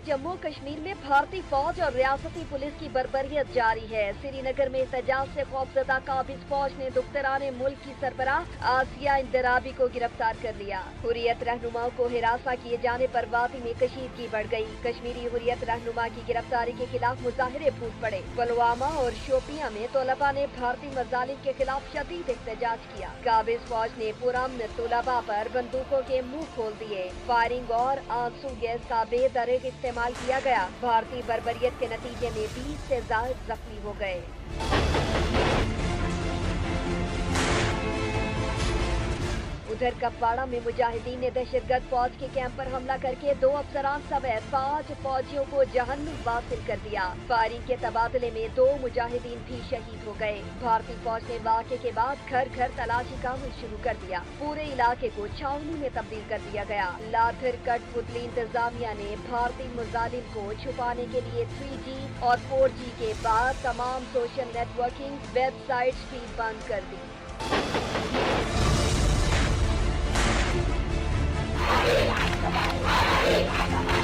जम्मू कश्मीर में भारतीय फौज और रियासती पुलिस की बर्बरियत जारी है। श्रीनगर में एहतजाज से खौफजदा काबिज फौज ने दुख्तराने मुल्क की सरबराह आसिया इंदराबी को गिरफ्तार कर लिया। हुर्रियत रहनुमाओं को हिरासा किए जाने पर वादी में कशीदगी बढ़ गई। कश्मीरी हुर्रियत रहनुमा की गिरफ्तारी के खिलाफ मुजाहिरे फूट पड़े। पुलवामा और शोपियां में तलबा ने भारतीय मजालिम के खिलाफ शदीद एहतजाज किया। काबिज फौज ने पुरअमन तलबा पर बंदूकों के मुंह खोल दिए। फायरिंग और आंसू गैस का बेदरिग इस्तेमाल किया गया। भारतीय बर्बरियत के नतीजे में 20 से ज्यादा जख्मी हो गए। उधर कपवाड़ा में मुजाहिदीन ने दहशतगर्द फौज के कैंप पर हमला करके 2 अफसरान समेत 5 फौजियों को जहन्नुम वासिल कर दिया। फायरिंग के तबादले में 2 मुजाहिदीन भी शहीद हो गए। भारतीय फौज ने वाक़े के बाद घर घर तलाशी का अमल शुरू कर दिया। पूरे इलाके को छावनी में तब्दील कर दिया गया। लाथर कठपुतली इंतजामिया ने भारतीय मुजालिम को छुपाने के लिए 3G और 4G के बाद तमाम सोशल नेटवर्किंग वेबसाइट्स भी बंद कर दी। Hey!